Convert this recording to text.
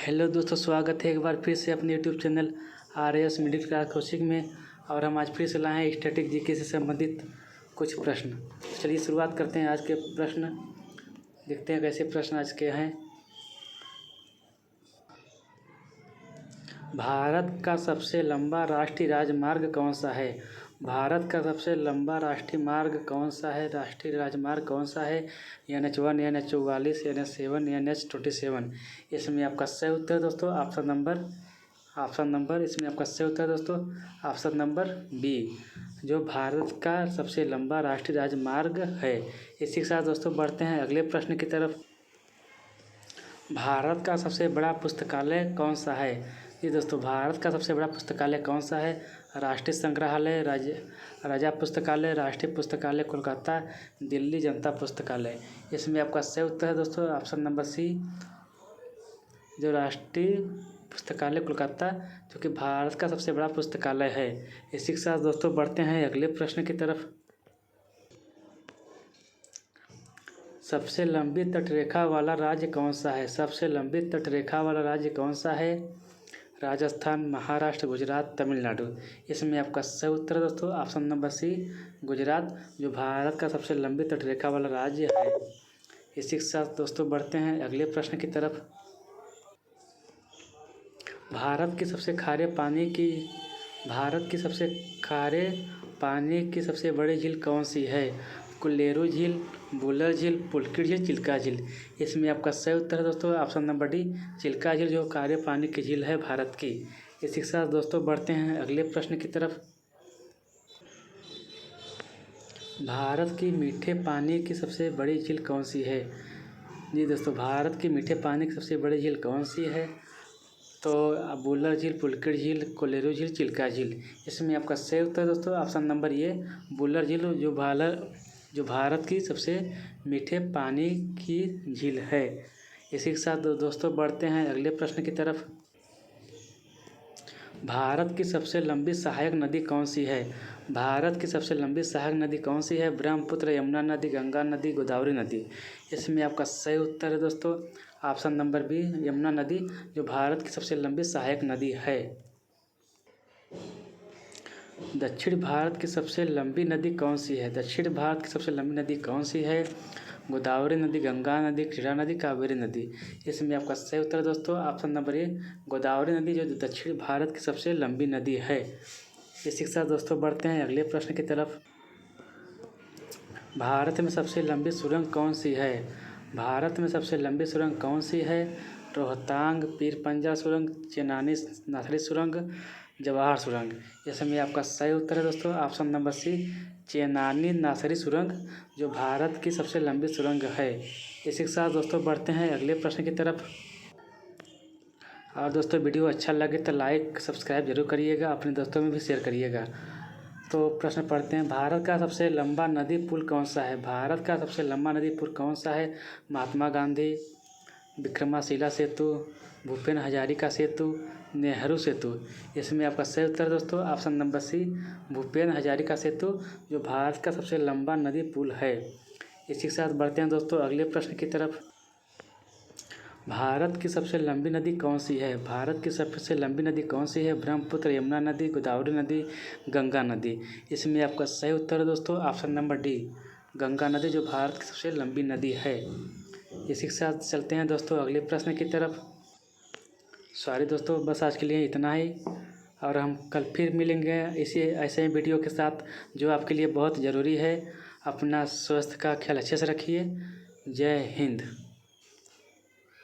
Hello दोस्तों, स्वागत है एक बार फिर से अपने YouTube channel RAS middle class coaching में। और हम आज फिर से लाए हैं स्टैटिक जीके से संबंधित कुछ प्रश्न। चलिए शुरुआत करते हैं आज के प्रश्न। देखते हैं कैसे प्रश्न आज के हैं। भारत का सबसे लंबा राष्ट्रीय राजमार्ग कौन सा है? भारत का सबसे लंबा राष्ट्रीय मार्ग कौन सा है? राष्ट्रीय राजमार्ग कौन सा है? NH1, NH44, NH7, NH27। इसमें आपका सही उत्तर दोस्तों ऑप्शन नंबर इसमें आपका सही उत्तर दोस्तों ऑप्शन नंबर बी, जो भारत का सबसे लंबा राष्ट्रीय राजमार्ग है। इसी के साथ दोस्तों बढ़ते हैं अगले प्रश्न की तरफ। भारत का सबसे बड़ा पुस्तकालय कौन सा है? जी दोस्तों, भारत का सबसे बड़ा पुस्तकालय कौन सा है? राष्ट्रीय संग्रहालय, राजा पुस्तकालय, राष्ट्रीय पुस्तकालय कोलकाता, दिल्ली जनता पुस्तकालय। इसमें आपका सही उत्तर है दोस्तों ऑप्शन नंबर सी, जो राष्ट्रीय पुस्तकालय कोलकाता, जो कि भारत का सबसे बड़ा पुस्तकालय है। इसी के साथ दोस्तों बढ़ते हैं अगले प्रश्न की तरफ। सबसे लंबी तटरेखा वाला राज्य कौन सा है? सबसे लंबी तटरेखा वाला राज्य कौन सा है? राजस्थान, महाराष्ट्र, गुजरात, तमिलनाडु। इसमें आपका सही उत्तर दोस्तों ऑप्शन नंबर सी, गुजरात, जो भारत का सबसे लंबी तटरेखा वाला राज्य है। इसी के साथ दोस्तों बढ़ते हैं अगले प्रश्न की तरफ। भारत की सबसे खारे पानी की सबसे बड़ी झील कौन सी है? कोल्लेरू झील, बुलर झील, पुलकित झील, चिल्का झील। इसमें आपका सही उत्तर है दोस्तों ऑप्शन नंबर डी, चिल्का झील, जो खारे पानी की झील है भारत की। इसी के साथ दोस्तों बढ़ते हैं अगले प्रश्न की तरफ। भारत की मीठे पानी की सबसे बड़ी झील कौन सी है? जी दोस्तों, भारत की मीठे पानी की सबसे बड़ी झील कौन सी है? तो बुलर झील, पुलकित झील, कोल्लेरू झील, चिल्का झील। इसमें आपका सही उत्तर दोस्तों ऑप्शन नंबर ये, बुलर झील, जो भारत की सबसे मीठे पानी की झील है। इसी के साथ दोस्तों बढ़ते हैं अगले प्रश्न की तरफ। भारत की सबसे लंबी सहायक नदी कौन सी है? भारत की सबसे लंबी सहायक नदी कौन सी है? ब्रह्मपुत्र, यमुना नदी, गंगा नदी, गोदावरी नदी। इसमें आपका सही उत्तर है दोस्तों ऑप्शन नंबर बी, यमुना नदी, जो भारत की सबसे लंबी सहायक नदी है। दक्षिण भारत की सबसे लंबी नदी कौन सी है? दक्षिण भारत की सबसे लंबी नदी कौन सी है? गोदावरी नदी, गंगा नदी, क्षीरा नदी, कावेरी नदी। इसमें आपका सही उत्तर दोस्तों ऑप्शन नंबर ए, गोदावरी नदी, जो दक्षिण भारत की सबसे लंबी नदी है। इसी के साथ दोस्तों बढ़ते हैं अगले प्रश्न की तरफ। भारत में सबसे लंबी सुरंग कौन सी है? भारत में सबसे लंबी सुरंग कौन सी है? रोहतांग, पीर पंजा सुरंग, चेनानी नाथरी सुरंग, जवाहर सुरंग। इसमें आपका सही उत्तर है दोस्तों ऑप्शन नंबर सी, चेनानी नासरी सुरंग, जो भारत की सबसे लंबी सुरंग है। इसी के साथ दोस्तों बढ़ते हैं अगले प्रश्न की तरफ। और दोस्तों वीडियो अच्छा लगे तो लाइक सब्सक्राइब जरूर करिएगा, अपने दोस्तों में भी शेयर करिएगा। तो प्रश्न पढ़ते हैं, भारत का सबसे लंबा नदी पुल कौन सा है? भारत का सबसे लंबा नदी पुल कौन सा है? महात्मा गांधी विक्रमशिला सेतु, भूपेन हजारिका सेतु, नेहरू सेतु। इसमें आपका सही उत्तर दोस्तों option number C, Bhupen Hazarika Setu, जो भारत का सबसे लंबा नदी पुल है। इसी के साथ बढ़ते हैं दोस्तों अगले प्रश्न की तरफ। भारत की सबसे लंबी नदी कौन सी है? भारत की सबसे लंबी नदी कौन सी है? ब्रह्मपुत्र, यमुना नदी, गोदावरी नदी, गंगा नदी। इसमें आपका सही उत्तर है दोस्तों ऑप्शन नंबर डी, गंगा नदी, जो भारत की सबसे लंबी नदी है। इसी के साथ चलते हैं दोस्तों अगले प्रश्न की तरफ। सॉरी दोस्तों, बस आज के लिए इतना ही, और हम कल फिर मिलेंगे इसी ऐसे ही वीडियो के साथ, जो आपके लिए बहुत ज़रूरी है। अपना स्वास्थ्य का ख्याल अच्छे से रखिए। जय हिंद।